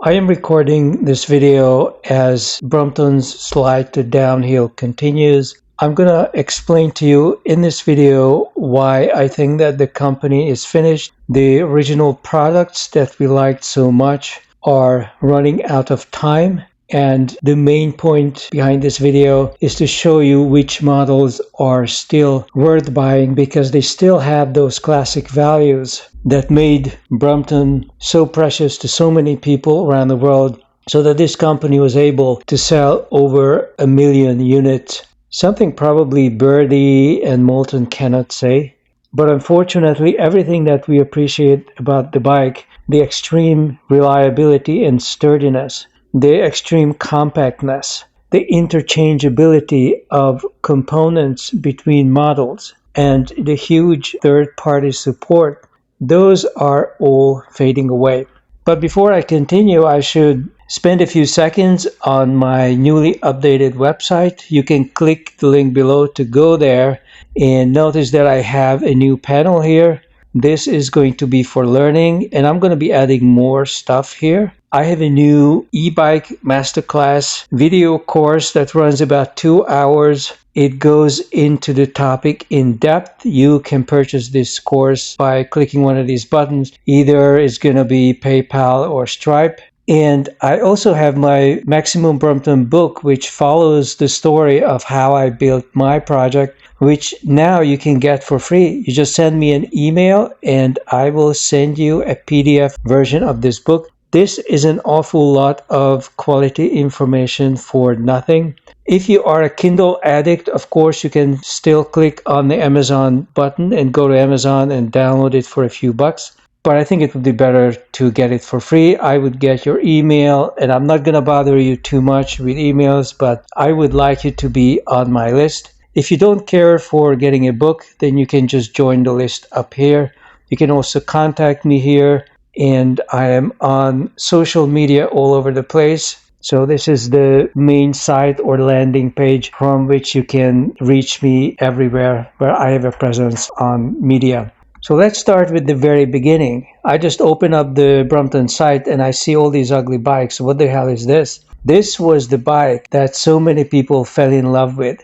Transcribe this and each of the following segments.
I am recording this video as Brompton's slide to downhill continues. I'm going to explain to you in this video why I think that the company is finished. The original products that we liked so much are running out of time. And the main point behind this video is to show you which models are still worth buying because they still have those classic values that made Brompton so precious to so many people around the world, so that this company was able to sell over 1 million units. Something probably Birdie and Moulton cannot say. But unfortunately, everything that we appreciate about the bike, the extreme reliability and sturdiness, the extreme compactness, the interchangeability of components between models, and the huge third-party support, those are all fading away. But before I continue, I should spend a few seconds on my newly updated website. You can click the link below to go there and notice that I have a new panel here. This is going to be for learning, and I'm going to be adding more stuff here. I have a new e-bike masterclass video course that runs about 2 hours. It goes into the topic in depth. You can purchase this course by clicking one of these buttons. Either it's going to be PayPal or Stripe. And I also have my Maximum Brompton book, which follows the story of how I built my project, which now you can get for free. You just send me an email and I will send you a PDF version of this book. This is an awful lot of quality information for nothing. If you are a Kindle addict, of course, you can still click on the Amazon button and go to Amazon and download it for a few bucks. But I think it would be better to get it for free. I would get your email, and I'm not going to bother you too much with emails, but I would like you to be on my list. If you don't care for getting a book, then you can just join the list up here. You can also contact me here, and I am on social media all over the place. So this is the main site or landing page from which you can reach me everywhere where I have a presence on media. So let's start with the very beginning. I just open up the Brompton site and I see all these ugly bikes. What the hell is this? This was the bike that so many people fell in love with.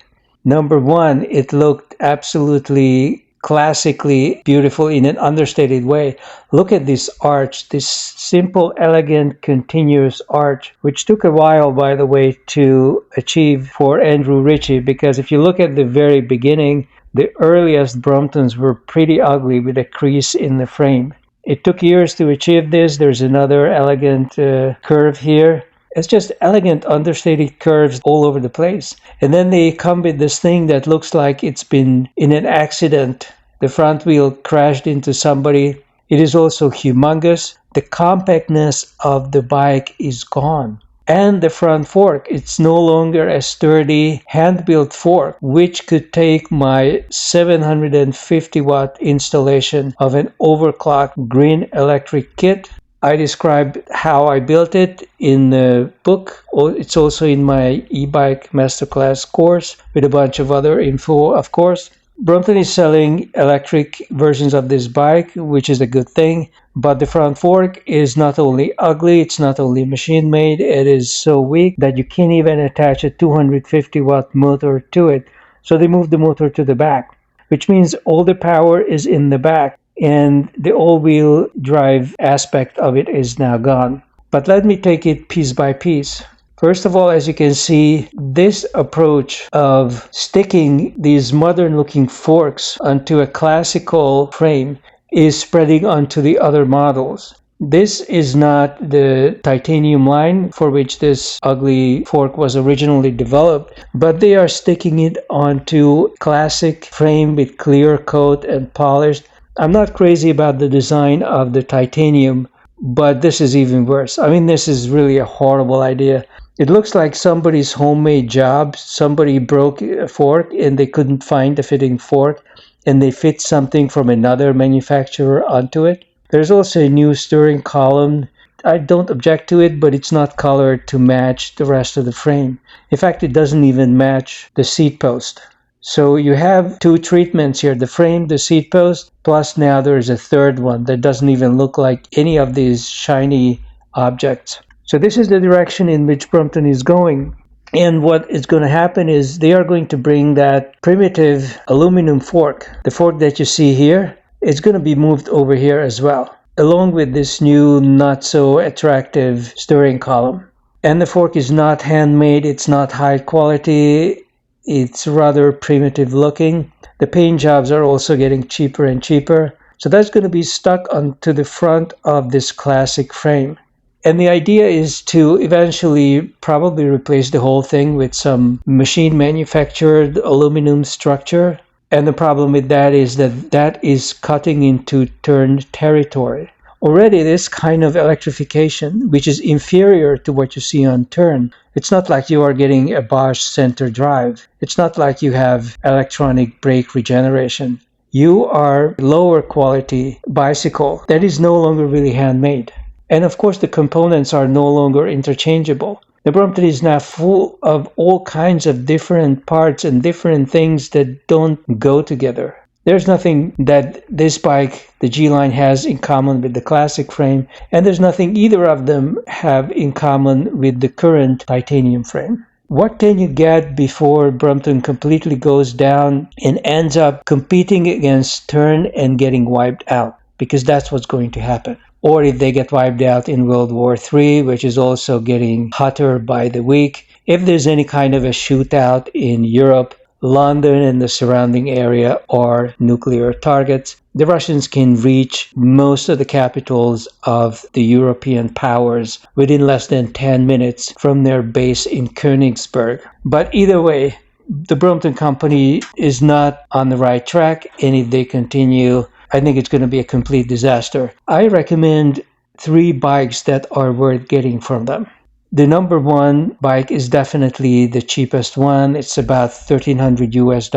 Number one, it looked absolutely classically beautiful in an understated way. Look at this arch, this simple, elegant, continuous arch, which took a while, by the way, to achieve for Andrew Ritchie, because if you look at the very beginning, the earliest Bromptons were pretty ugly with a crease in the frame. It took years to achieve this. There's another elegant curve here. It's just elegant, understated curves all over the place. And then they come with this thing that looks like it's been in an accident. The front wheel crashed into somebody. It is also humongous. The compactness of the bike is gone. And the front fork, it's no longer a sturdy hand-built fork, which could take my 750 watt installation of an overclocked green electric kit. I described how I built it in the book. It's also in my e-bike masterclass course with a bunch of other info, of course. Brompton is selling electric versions of this bike, which is a good thing. But the front fork is not only ugly, it's not only machine made, it is so weak that you can't even attach a 250 watt motor to it. So they moved the motor to the back, which means all the power is in the back. And the all-wheel drive aspect of it is now gone. But let me take it piece by piece. First of all, as you can see, this approach of sticking these modern-looking forks onto a classical frame is spreading onto the other models. This is not the titanium line for which this ugly fork was originally developed, but they are sticking it onto classic frame with clear coat and polished. I'm not crazy about the design of the titanium, but this is even worse. I mean, this is really a horrible idea. It looks like somebody's homemade job. Somebody broke a fork and they couldn't find a fitting fork, and they fit something from another manufacturer onto it. There's also a new steering column. I don't object to it, but it's not colored to match the rest of the frame. In fact, it doesn't even match the seat post. So you have two treatments here, the frame, the seat post, plus now there's a third one that doesn't even look like any of these shiny objects. So this is the direction in which Brompton is going. And what is going to happen is they are going to bring that primitive aluminum fork, the fork that you see here, it's going to be moved over here as well, along with this new not so attractive steering column. And the fork is not handmade, it's not high quality, it's rather primitive looking. The paint jobs are also getting cheaper and cheaper. So that's going to be stuck onto the front of this classic frame. And the idea is to eventually probably replace the whole thing with some machine manufactured aluminum structure. And the problem with that is that that is cutting into turn territory. Already this kind of electrification, which is inferior to what you see on turn, it's not like you are getting a Bosch center drive. It's not like you have electronic brake regeneration. You are lower quality bicycle that is no longer really handmade. And of course, the components are no longer interchangeable. The Brompton is now full of all kinds of different parts and different things that don't go together. There's nothing that this bike, the G-Line, has in common with the classic frame, and there's nothing either of them have in common with the current titanium frame. What can you get before Brompton completely goes down and ends up competing against Tern and getting wiped out? Because that's what's going to happen. Or if they get wiped out in World War III, which is also getting hotter by the week. If there's any kind of a shootout in Europe, London and the surrounding area are nuclear targets. The Russians can reach most of the capitals of the European powers within less than 10 minutes from their base in Königsberg. But either way, the Brompton company is not on the right track, and if they continue, I think it's going to be a complete disaster. I recommend 3 bikes that are worth getting from them. The number one bike is definitely the cheapest one. It's about $1,300 US.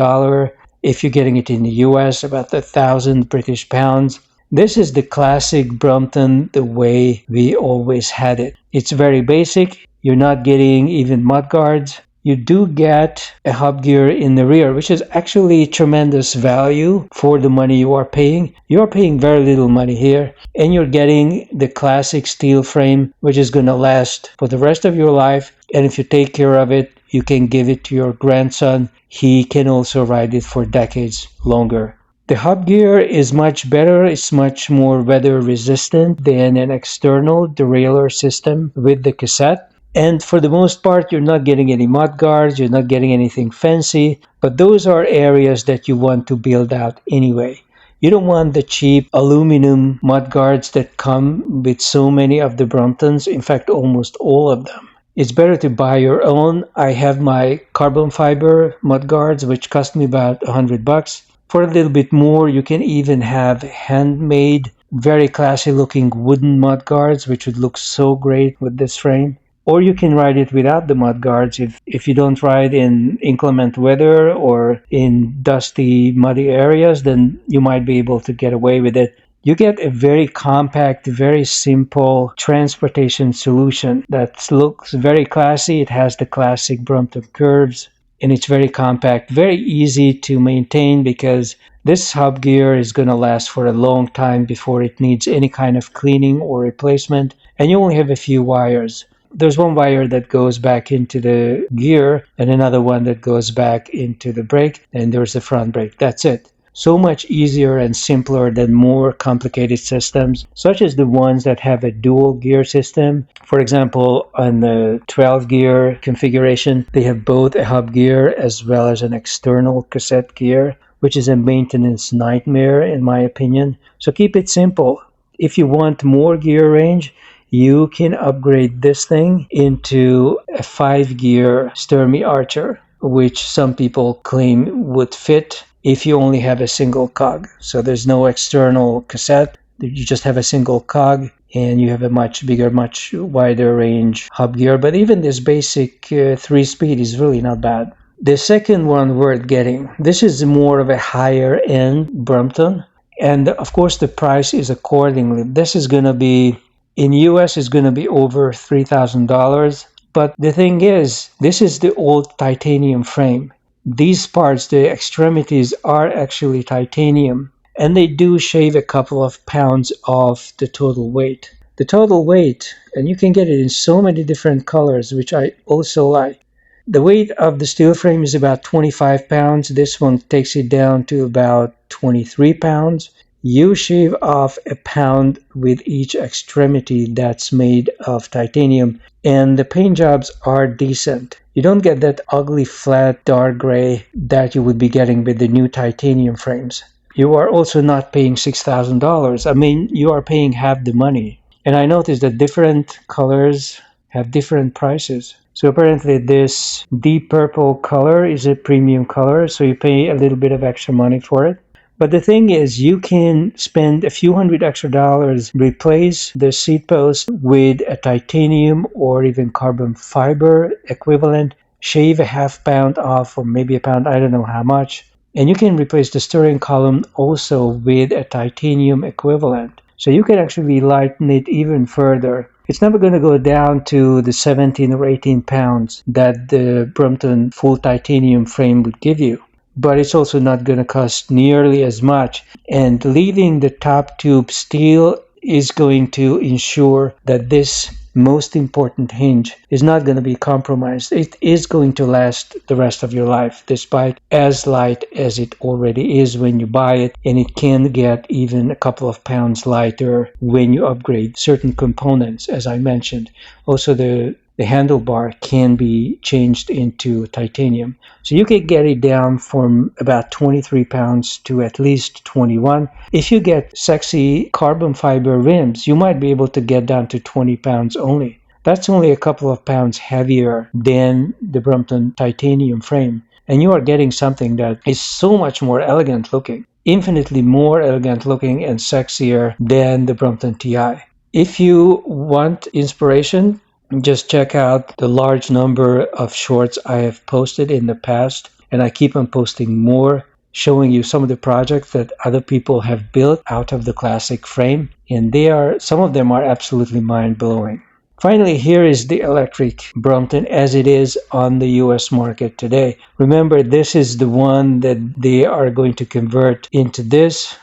If you're getting it in the US, about 1,000 British pounds. This is the classic Brompton, the way we always had it. It's very basic. You're not getting even mudguards. You do get a hub gear in the rear, which is actually tremendous value for the money you are paying. You are paying very little money here, and you're getting the classic steel frame, which is going to last for the rest of your life. And if you take care of it, you can give it to your grandson. He can also ride it for decades longer. The hub gear is much better. It's much more weather resistant than an external derailleur system with the cassette. And for the most part, you're not getting any mud guards, you're not getting anything fancy, but those are areas that you want to build out anyway. You don't want the cheap aluminum mud guards that come with so many of the Bromptons, in fact, almost all of them. It's better to buy your own. I have my carbon fiber mud guards, which cost me about $100. For a little bit more, you can even have handmade, very classy looking wooden mud guards, which would look so great with this frame. Or you can ride it without the mud guards if you don't ride in inclement weather or in dusty, muddy areas, then you might be able to get away with it. You get a very compact, very simple transportation solution that looks very classy. It has the classic Brompton curves, and it's very compact, very easy to maintain because this hub gear is going to last for a long time before it needs any kind of cleaning or replacement, and you only have a few wires. There's one wire that goes back into the gear and another one that goes back into the brake, and there's the front brake. That's it. So much easier and simpler than more complicated systems, such as the ones that have a dual gear system. For example, on the 12 gear configuration, they have both a hub gear as well as an external cassette gear, which is a maintenance nightmare in my opinion. So keep it simple. If you want more gear range, you can upgrade this thing into a 5-gear Sturmey Archer, which some people claim would fit if you only have a single cog. So there's no external cassette, you just have a single cog, and you have a much bigger, much wider range hub gear. But even this basic 3-speed is really not bad. The second one worth getting, this is more of a higher end Brompton, and of course the price is accordingly. This is going to be, in US, is going to be over $3,000. But the thing is, this is the old titanium frame. These parts, the extremities, are actually titanium, and they do shave a couple of pounds off the total weight. The total weight, and you can get it in so many different colors, which I also like. The weight of the steel frame is about 25 pounds. This one takes it down to about 23 pounds. You shave off a pound with each extremity that's made of titanium, and the paint jobs are decent. You don't get that ugly flat dark gray that you would be getting with the new titanium frames. You are also not paying $6,000. I mean, you are paying half the money. And I noticed that different colors have different prices. So apparently this deep purple color is a premium color, so you pay a little bit of extra money for it. But the thing is, you can spend a few hundred extra dollars, replace the seat post with a titanium or even carbon fiber equivalent, shave a half pound off or maybe a pound, I don't know how much. And you can replace the steering column also with a titanium equivalent. So you can actually lighten it even further. It's never going to go down to the 17 or 18 pounds that the Brompton full titanium frame would give you. But it's also not going to cost nearly as much. And leaving the top tube steel is going to ensure that this most important hinge is not going to be compromised. It is going to last the rest of your life, despite as light as it already is when you buy it, and it can get even a couple of pounds lighter when you upgrade certain components, as I mentioned. Also, the handlebar can be changed into titanium. So you can get it down from about 23 pounds to at least 21. If you get sexy carbon fiber rims, you might be able to get down to 20 pounds only. That's only a couple of pounds heavier than the Brompton titanium frame. And you are getting something that is so much more elegant looking, infinitely more elegant looking and sexier than the Brompton TI. If you want inspiration, just check out the large number of shorts I have posted in the past, and I keep on posting more, showing you some of the projects that other people have built out of the classic frame, and some of them are absolutely mind-blowing. Finally, here is the electric Brompton as it is on the US market today. Remember, this is the one that they are going to convert into this,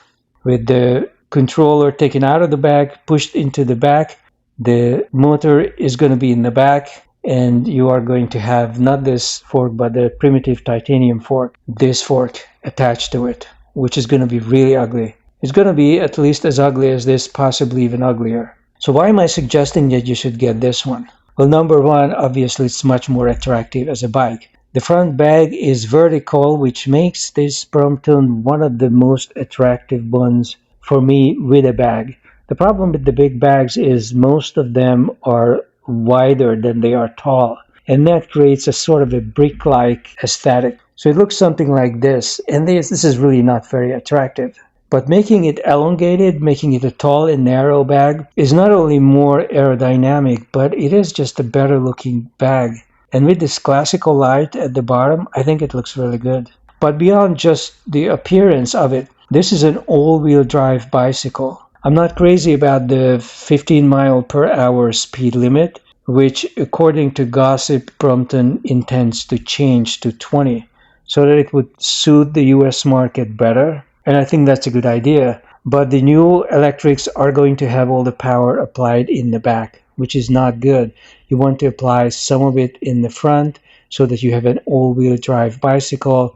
with the controller taken out of the bag, pushed into the back. The motor is going to be in the back, and you are going to have not this fork, but the primitive titanium fork, this fork attached to it, which is going to be really ugly. It's going to be at least as ugly as this, possibly even uglier. So why am I suggesting that you should get this one? Well, number one, obviously it's much more attractive as a bike. The front bag is vertical, which makes this Brompton one of the most attractive ones for me with a bag. The problem with the big bags is most of them are wider than they are tall, and that creates a sort of a brick-like aesthetic. So it looks something like this, and this is really not very attractive. But making it elongated, making it a tall and narrow bag, is not only more aerodynamic, but it is just a better looking bag. And with this classical light at the bottom, I think it looks really good. But beyond just the appearance of it, this is an all-wheel drive bicycle. I'm not crazy about the 15 mile per hour speed limit, which according to gossip, Brompton intends to change to 20 so that it would suit the US market better. And I think that's a good idea. But the new electrics are going to have all the power applied in the back, which is not good. You want to apply some of it in the front so that you have an all-wheel drive bicycle.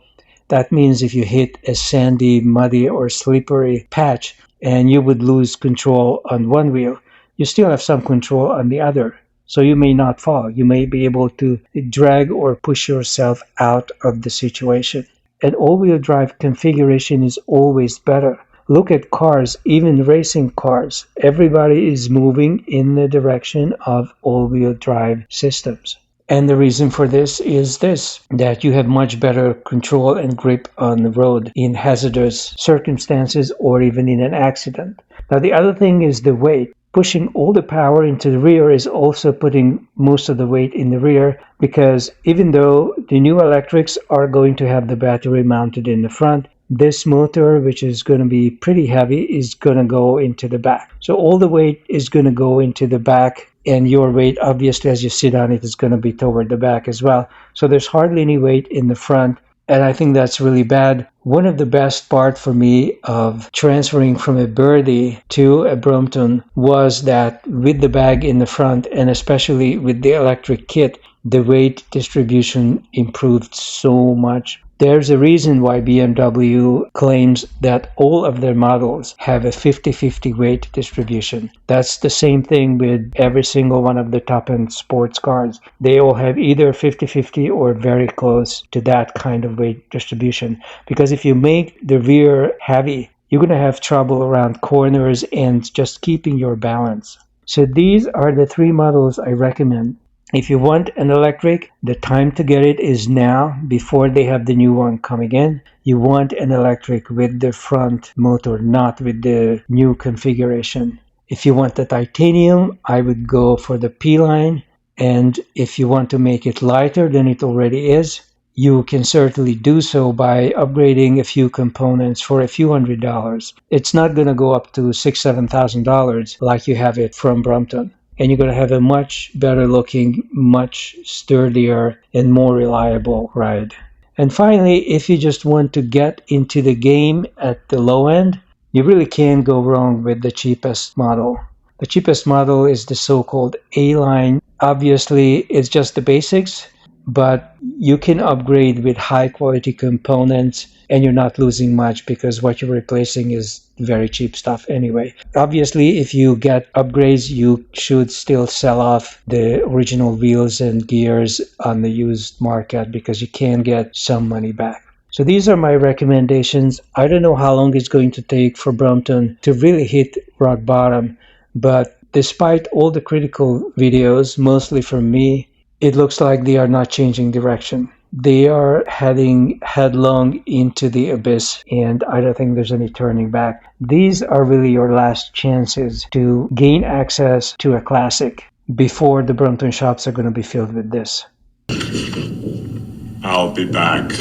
That means if you hit a sandy, muddy, or slippery patch, and you would lose control on one wheel, you still have some control on the other. So you may not fall. You may be able to drag or push yourself out of the situation. An all-wheel drive configuration is always better. Look at cars, even racing cars. Everybody is moving in the direction of all-wheel drive systems. And the reason for this is that you have much better control and grip on the road in hazardous circumstances or even in an accident. Now, the other thing is the weight. Pushing all the power into the rear is also putting most of the weight in the rear, because even though the new electrics are going to have the battery mounted in the front, this motor, which is going to be pretty heavy, is going to go into the back. So all the weight is going to go into the back, and your weight, obviously, as you sit on it, is going to be toward the back as well. So there's hardly any weight in the front, and I think that's really bad. One of the best part for me of transferring from a Birdie to a Brompton was that with the bag in the front, and especially with the electric kit, the weight distribution improved so much. There's a reason why BMW claims that all of their models have a 50-50 weight distribution. That's the same thing with every single one of the top-end sports cars. They all have either 50-50 or very close to that kind of weight distribution. Because if you make the rear heavy, you're going to have trouble around corners and just keeping your balance. So these are the three models I recommend. If you want an electric, the time to get it is now, before they have the new one coming in. You want an electric with the front motor, not with the new configuration. If you want the titanium, I would go for the P line. And if you want to make it lighter than it already is, you can certainly do so by upgrading a few components for a few $100s. It's not going to go up to $6,000-7,000 like you have it from Brompton. And you're going to have a much better looking, much sturdier, and more reliable ride. And finally, if you just want to get into the game at the low end, you really can't go wrong with the cheapest model. The cheapest model is the so-called A-line. Obviously, it's just the basics, but you can upgrade with high quality components and you're not losing much because what you're replacing is very cheap stuff anyway. Obviously, if you get upgrades, you should still sell off the original wheels and gears on the used market because you can get some money back. So these are my recommendations. I don't know how long it's going to take for Brompton to really hit rock bottom, but despite all the critical videos, mostly from me, it looks like they are not changing direction. They are heading headlong into the abyss, and I don't think there's any turning back. These are really your last chances to gain access to a classic before the Brompton shops are going to be filled with this. I'll be back.